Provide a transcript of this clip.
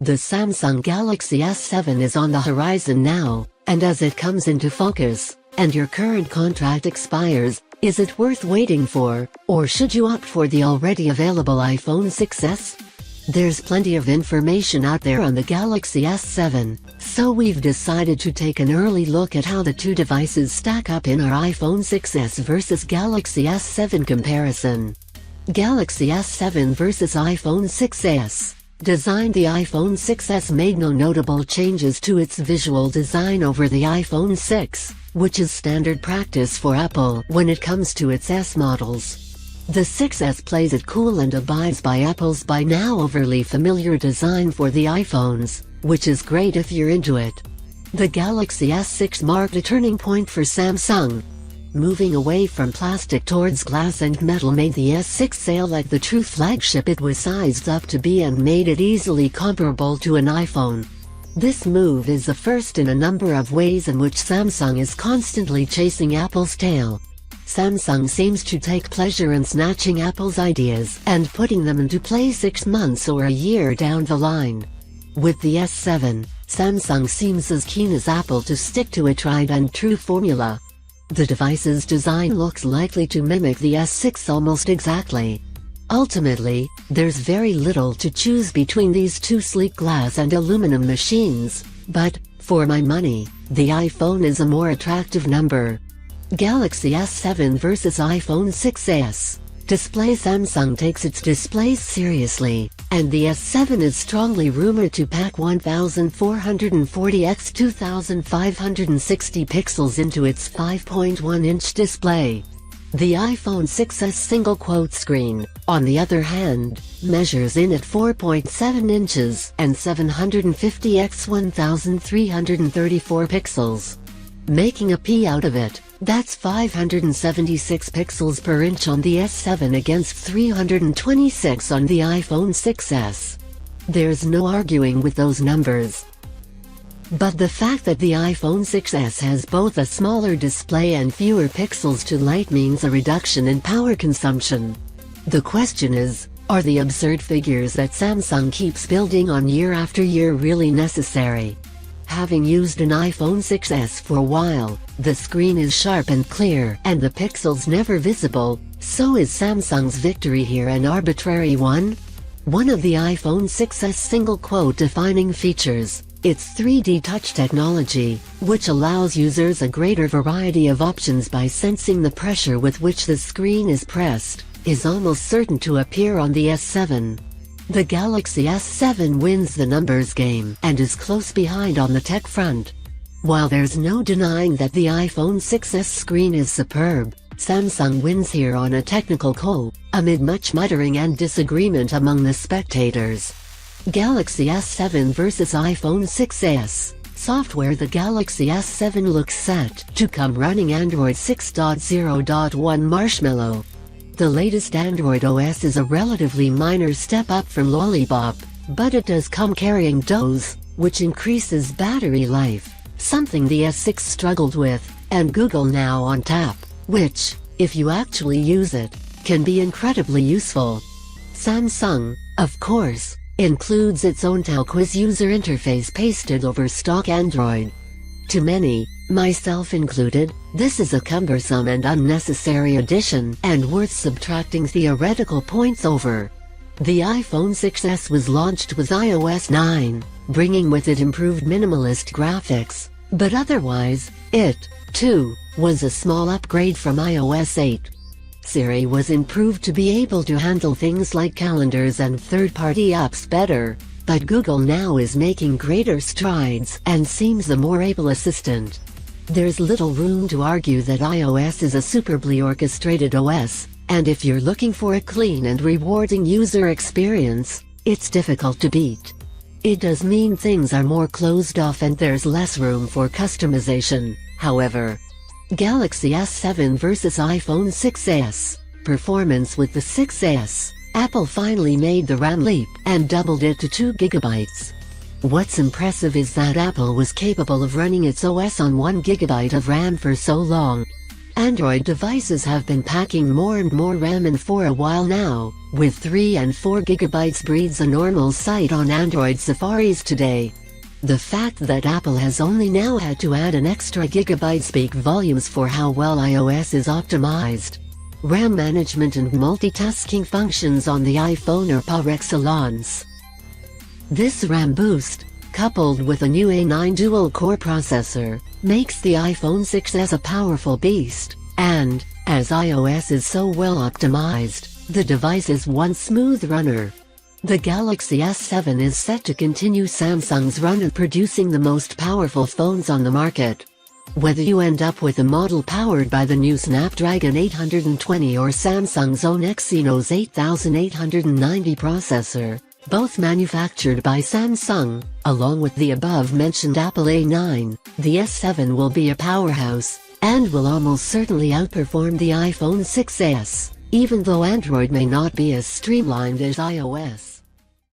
The Samsung Galaxy S7 is on the horizon now, and as it comes into focus, and your current contract expires, is it worth waiting for, or should you opt for the already available iPhone 6s? There's plenty of information out there on the Galaxy S7, so we've decided to take an early look at how the two devices stack up in our iPhone 6s versus Galaxy S7 comparison. Galaxy S7 versus iPhone 6s. Design. The iPhone 6s made no notable changes to its visual design over the iPhone 6, which is standard practice for Apple when it comes to its S models. The 6s plays it cool and abides by Apple's by now overly familiar design for the iPhones, which is great if you're into it. The Galaxy S6 marked a turning point for Samsung. Moving away from plastic towards glass and metal made the S6 sail like the true flagship it was sized up to be and made it easily comparable to an iPhone. This move is the first in a number of ways in which Samsung is constantly chasing Apple's tail. Samsung seems to take pleasure in snatching Apple's ideas and putting them into play 6 months or a year down the line. With the S7, Samsung seems as keen as Apple to stick to a tried and true formula. The device's design looks likely to mimic the S6 almost exactly. Ultimately, there's very little to choose between these two sleek glass and aluminum machines, but, for my money, the iPhone is a more attractive number. Galaxy S7 versus iPhone 6s. Display. Samsung takes its displays seriously, and the S7 is strongly rumored to pack 1440 x 2560 pixels into its 5.1-inch display. The iPhone 6s single-quote screen, on the other hand, measures in at 4.7 inches and 750 x 1334 pixels. Making a P out of it, that's 576 pixels per inch on the S7 against 326 on the iPhone 6s. There's no arguing with those numbers. But the fact that the iPhone 6s has both a smaller display and fewer pixels to light means a reduction in power consumption. The question is, are the absurd figures that Samsung keeps building on year after year really necessary? Having used an iPhone 6s for a while, the screen is sharp and clear and the pixels never visible, so is Samsung's victory here an arbitrary one? One of the iPhone 6s single-quote defining features, its 3D touch technology, which allows users a greater variety of options by sensing the pressure with which the screen is pressed, is almost certain to appear on the S7. The Galaxy S7 wins the numbers game and is close behind on the tech front. While there's no denying that the iPhone 6s screen is superb, Samsung wins here on a technical call, amid much muttering and disagreement among the spectators. Galaxy S7 versus iPhone 6s. Software. The Galaxy S7 looks set to come running Android 6.0.1 Marshmallow. The latest Android OS is a relatively minor step up from Lollipop, but it does come carrying DOS, which increases battery life, something the S6 struggled with, and Google Now on tap, which, if you actually use it, can be incredibly useful. Samsung, of course, includes its own Quiz user interface pasted over stock Android. To many, myself included, this is a cumbersome and unnecessary addition and worth subtracting theoretical points over. The iPhone 6s was launched with iOS 9, bringing with it improved minimalist graphics, but otherwise, it, too, was a small upgrade from iOS 8. Siri was improved to be able to handle things like calendars and third-party apps better, but Google Now is making greater strides and seems a more able assistant. There's little room to argue that iOS is a superbly orchestrated OS, and if you're looking for a clean and rewarding user experience, it's difficult to beat. It does mean things are more closed off and there's less room for customization, however. Galaxy S7 versus iPhone 6s. Performance. With the 6s, Apple finally made the RAM leap and doubled it to 2 GB. What's impressive is that Apple was capable of running its OS on 1 GB of RAM for so long. Android devices have been packing more and more RAM in for a while now, with 3 and 4 GB breeds a normal sight on Android Safaris today. The fact that Apple has only now had to add an extra gigabyte speaks volumes for how well iOS is optimized. RAM management and multitasking functions on the iPhone are par excellence. This RAM boost, coupled with a new A9 dual-core processor, makes the iPhone 6s a powerful beast, and, as iOS is so well optimized, the device is one smooth runner. The Galaxy S7 is set to continue Samsung's run of producing the most powerful phones on the market. Whether you end up with a model powered by the new Snapdragon 820 or Samsung's own Exynos 8890 processor, both manufactured by Samsung, along with the above-mentioned Apple A9, the S7 will be a powerhouse, and will almost certainly outperform the iPhone 6s, even though Android may not be as streamlined as iOS.